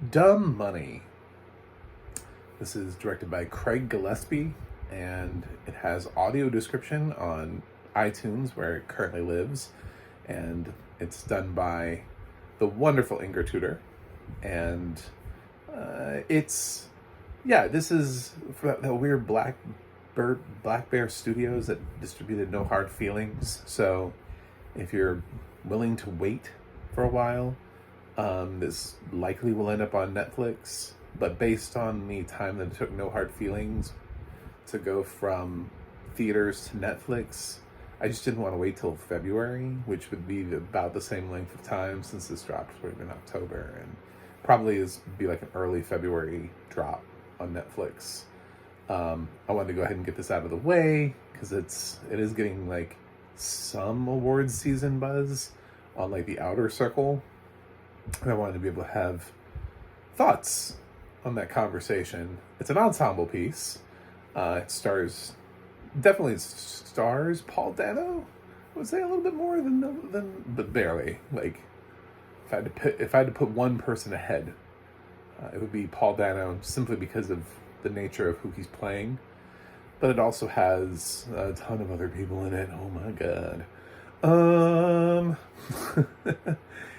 Dumb Money. This is directed by Craig Gillespie, and it has audio description on iTunes, where it currently lives, and it's done by the wonderful Inger Tudor, and this is that weird Black Bear Studios that distributed No Hard Feelings. So if you're willing to wait for a while, this likely will end up on Netflix, but based on the time that it took No Hard Feelings to go from theaters to Netflix, I just didn't want to wait till February, which would be about the same length of time since this dropped in October, and probably be like an early February drop on Netflix. I wanted to go ahead and get this out of the way because it is getting like some awards season buzz on like the outer circle. And I wanted to be able to have thoughts on that conversation. It's an ensemble piece. It definitely stars Paul Dano. I would say a little bit more than but barely. Like if I had to put one person ahead, it would be Paul Dano, simply because of the nature of who he's playing. But it also has a ton of other people in it. Oh my god.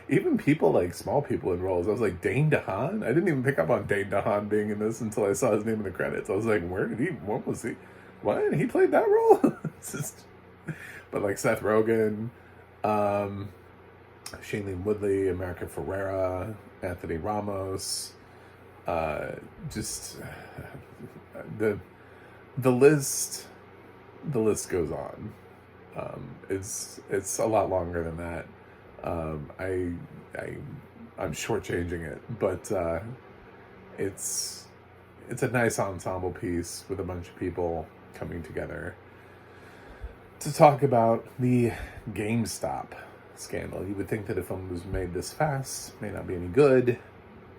Even people like small people in roles. I was like, Dane DeHaan? I didn't even pick up on Dane DeHaan being in this until I saw his name in the credits. I was like, what was he? What? He played that role? But like Seth Rogen, Shailene Woodley, America Ferrera, Anthony Ramos, just the list goes on. It's a lot longer than that. I'm shortchanging it, but it's a nice ensemble piece with a bunch of people coming together to talk about the GameStop scandal. You would think that if a film was made this fast, it may not be any good.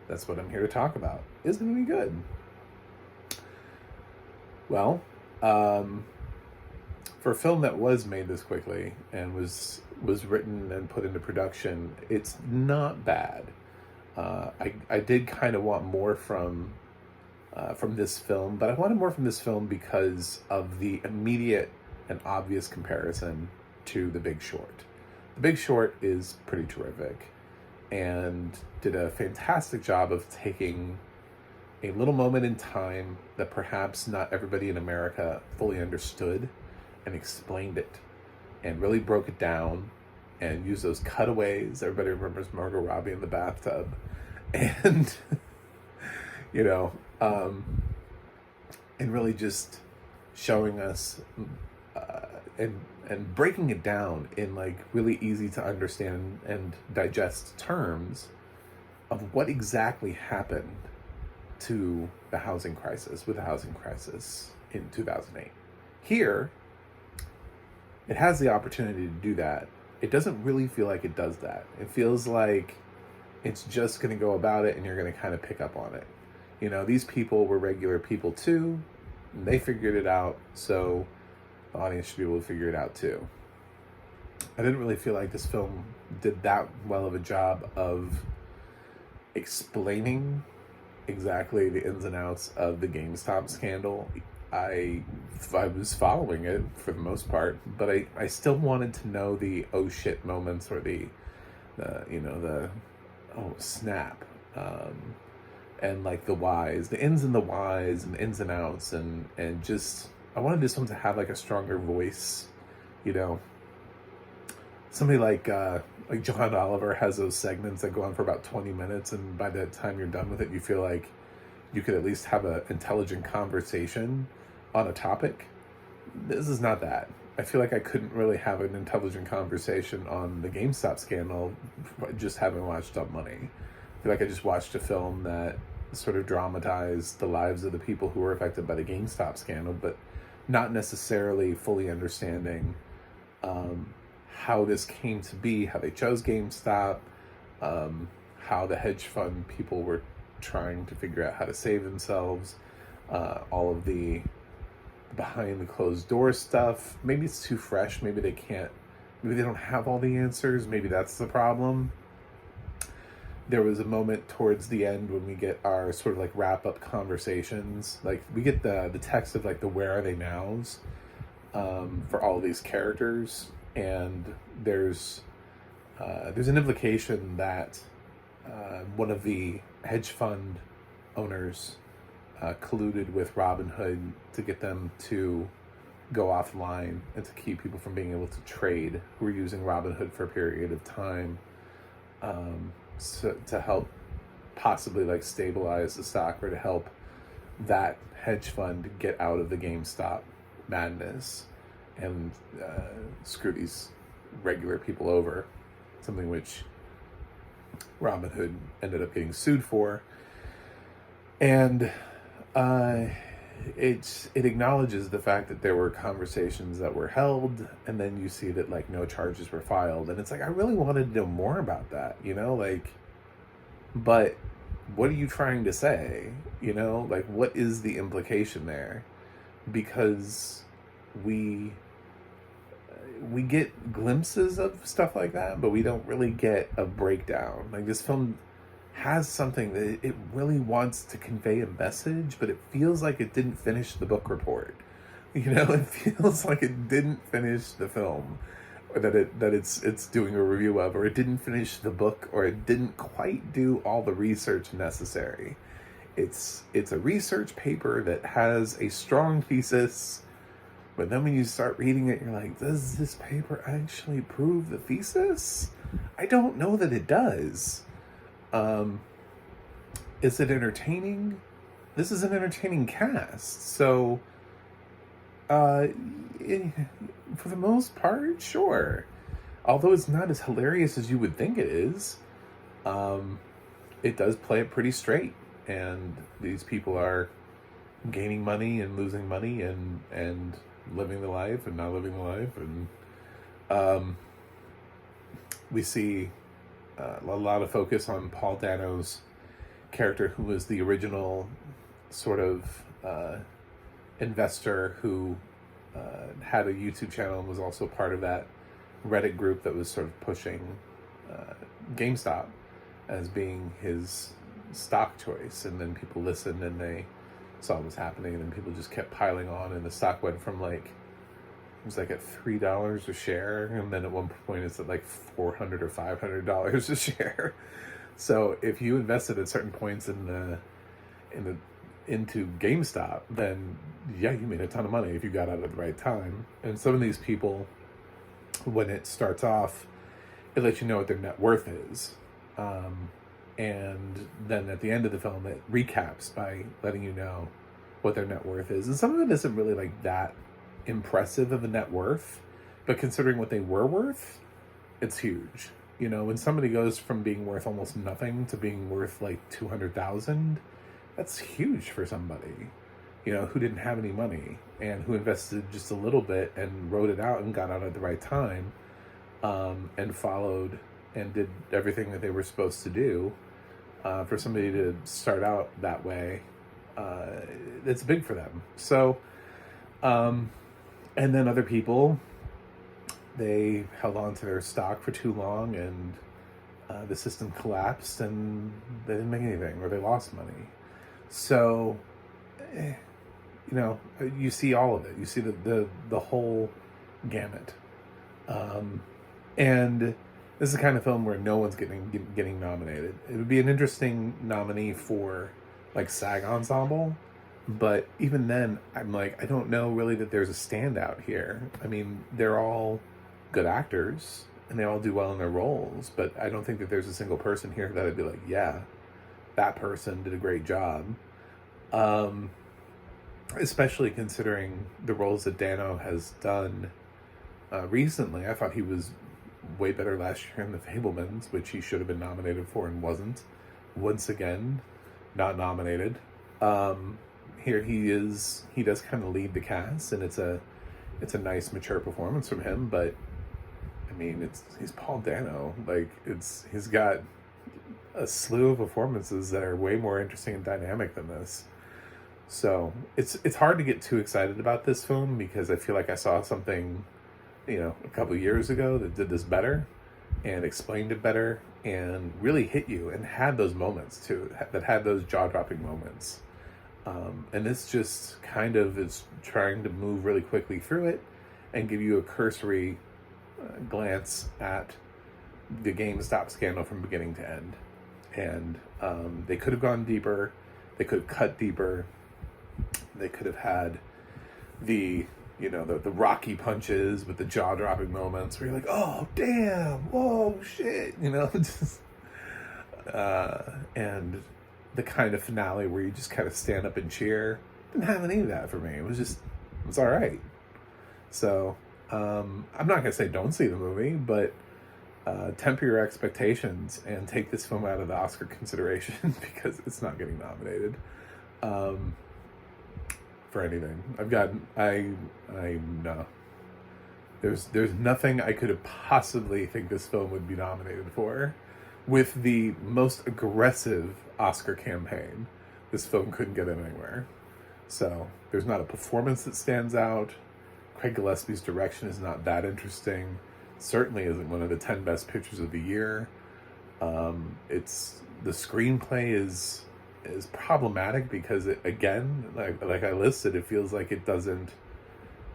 That's what I'm here to talk about. Isn't it any good? Well, for a film that was made this quickly and was written and put into production, it's not bad. I did kind of want more from this film, but I wanted more from this film because of the immediate and obvious comparison to The Big Short. The Big Short is pretty terrific and did a fantastic job of taking a little moment in time that perhaps not everybody in America fully understood and explained it and really broke it down and used those cutaways. Everybody remembers Margot Robbie in the bathtub. And, and really just showing us and breaking it down in like really easy to understand and digest terms of what exactly happened to the housing crisis in 2008. Here, it has the opportunity to do that. It doesn't really feel like it does that. It feels like it's just going to go about it and you're going to kind of pick up on it. These people were regular people too. And they figured it out, so the audience should be able to figure it out too. I didn't really feel like this film did that well of a job of explaining exactly the ins and outs of the GameStop scandal. I was following it for the most part, but I still wanted to know the oh shit moments, or the oh snap, and like the whys, the ins and the whys, and the ins and outs, and just I wanted this one to have like a stronger voice. Somebody like John Oliver has those segments that go on for about 20 minutes, and by the time you're done with it, you feel like you could at least have an intelligent conversation on a topic. This is not that. I feel like I couldn't really have an intelligent conversation on the GameStop scandal just having watched Dumb Money. I feel like I just watched a film that sort of dramatized the lives of the people who were affected by the GameStop scandal, but not necessarily fully understanding how this came to be, how they chose GameStop, how the hedge fund people were trying to figure out how to save themselves, all of the behind the closed door stuff. Maybe it's too fresh. Maybe they don't have all the answers. Maybe that's the problem. there was a moment towards the end when we get our sort of like wrap up conversations. Like we get the text of like the where are they nows for all of these characters, and there's an implication that one of the hedge fund owners colluded with Robin Hood to get them to go offline and to keep people from being able to trade who were using Robin Hood for a period of time, so, to help possibly like stabilize the stock or to help that hedge fund get out of the GameStop madness and screw these regular people over, something which Robin Hood ended up getting sued for. And it acknowledges the fact that there were conversations that were held, and then you see that like no charges were filed, and it's like I really wanted to know more about that, you know, like, but what are you trying to say, you know, like what is the implication there? Because we get glimpses of stuff like that, but we don't really get a breakdown. Like this film has something that it really wants to convey a message, but it feels like it didn't finish the book report. You know, it feels like it didn't finish the film, or that it's doing a review of, or it didn't finish the book, or it didn't quite do all the research necessary. It's a research paper that has a strong thesis, but then when you start reading it, you're like, does this paper actually prove the thesis? I don't know that it does. Is it entertaining? This is an entertaining cast, so for the most part, sure. Although it's not as hilarious as you would think it is, it does play it pretty straight, and these people are gaining money and losing money and living the life and not living the life, and we see a lot of focus on Paul Dano's character, who was the original sort of investor who had a YouTube channel and was also part of that Reddit group that was sort of pushing GameStop as being his stock choice. And then people listened and they saw what was happening, and then people just kept piling on, and the stock went from like, it was like at $3 a share, and then at one point it's at like $400 or $500 a share. So if you invested at certain points into GameStop, then yeah, you made a ton of money if you got out at the right time. And some of these people, when it starts off, it lets you know what their net worth is, and then at the end of the film it recaps by letting you know what their net worth is. And some of it isn't really like that impressive of a net worth, but considering what they were worth, it's huge. You know, when somebody goes from being worth almost nothing to being worth like 200,000, that's huge for somebody, you know, who didn't have any money and who invested just a little bit and wrote it out and got out at the right time, and followed and did everything that they were supposed to do. For somebody to start out that way, it's big for them. So, and then other people, they held on to their stock for too long, and the system collapsed and they didn't make anything, or they lost money. So, you know, you see all of it. You see the whole gamut. And this is the kind of film where no one's getting nominated. It would be an interesting nominee for like SAG Ensemble, but even then, I'm like, I don't know really that there's a standout here. I mean, they're all good actors and they all do well in their roles, but I don't think that there's a single person here that I'd be like, yeah, that person did a great job. Especially considering the roles that Dano has done recently. I thought he was way better last year in The Fabelmans, which he should have been nominated for and wasn't. Once again, not nominated. Here he does kind of lead the cast, and it's a nice mature performance from him, but I mean, he's Paul Dano. Like, he's got a slew of performances that are way more interesting and dynamic than this. So it's hard to get too excited about this film, because I feel like I saw something, you know, a couple of years ago that did this better. and explained it better and really hit you and had those moments too, that had those jaw-dropping moments. And this just kind of is trying to move really quickly through it and give you a cursory glance at the GameStop scandal from beginning to end. And they could have gone deeper. They could have cut deeper. They could have had the rocky punches with the jaw-dropping moments where you're like, oh, damn, whoa, shit, just, and the kind of finale where you just kind of stand up and cheer. Didn't have any of that for me. It was all right. So, I'm not going to say don't see the movie, but temper your expectations and take this film out of the Oscar consideration because it's not getting nominated for anything. No. There's nothing I could have possibly think this film would be nominated for. With the most aggressive Oscar campaign, this film couldn't get it anywhere. So there's not a performance that stands out. Craig Gillespie's direction is not that interesting. Certainly isn't one of the 10 best pictures of the year. It's the screenplay is problematic because it, again, like I listed, it feels like it doesn't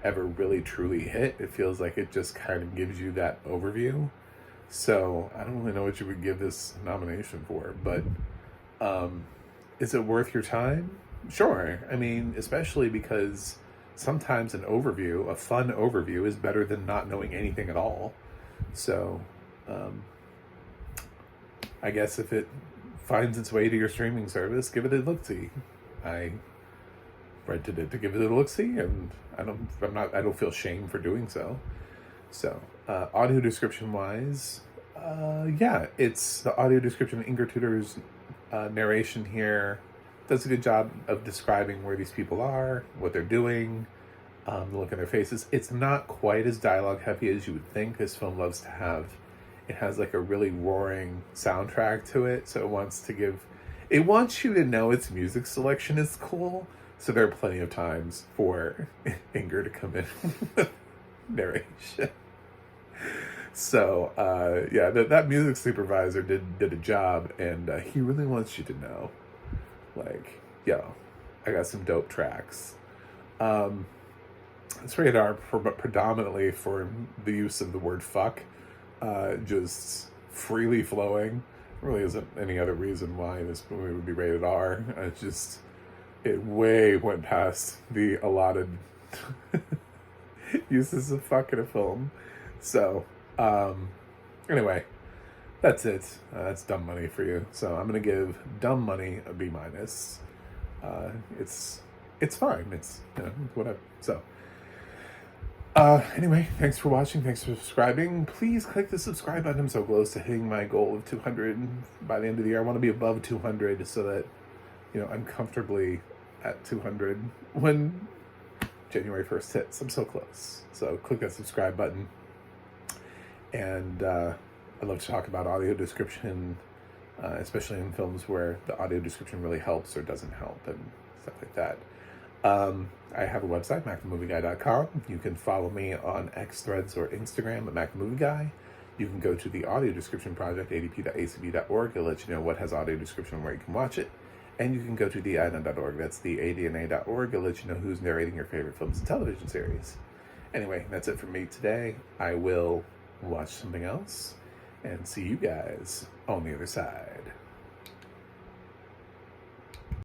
ever really truly hit. It feels like it just kind of gives you that overview. So I don't really know what you would give this nomination for, but is it worth your time? Sure. I mean, especially because sometimes an overview, a fun overview, is better than not knowing anything at all. So I guess if it finds its way to your streaming service, give it a look-see. I rented it to give it a look-see, and I don't feel shame for doing so. So, audio description wise, it's the audio description. Ingrid Tudor's narration here does a good job of describing where these people are, what they're doing, the look in their faces. It's not quite as dialogue heavy as you would think this film loves to have. It has like a really roaring soundtrack to it, so it wants you to know its music selection is cool. So there are plenty of times for Ingrid to come in with narration. So that music supervisor did a job, and he really wants you to know, like, yo, I got some dope tracks. It's rated R predominantly for the use of the word fuck. Just freely flowing. There really isn't any other reason why this movie would be rated R. It way went past the allotted uses of fuck in a film. So, anyway, that's it. That's Dumb Money for you. So I'm gonna give Dumb Money a B-. It's fine. It's whatever. So. Anyway, thanks for watching. Thanks for subscribing. Please click the subscribe button. I'm so close to hitting my goal of 200 by the end of the year. I want to be above 200 so that, I'm comfortably at 200 when January 1st hits. I'm so close. So click that subscribe button. And I'd love to talk about audio description, especially in films where the audio description really helps or doesn't help and stuff like that. I have a website, MacTheMovieGuy.com. You can follow me on X, Threads, or Instagram at MacTheMovieGuy. You can go to the audio description project, adp.acb.org. It'll let you know what has audio description and where you can watch it. And you can go to the ADNA.org. That's the ADNA.org. It'll let you know who's narrating your favorite films and television series. Anyway, that's it for me today. I will watch something else and see you guys on the other side.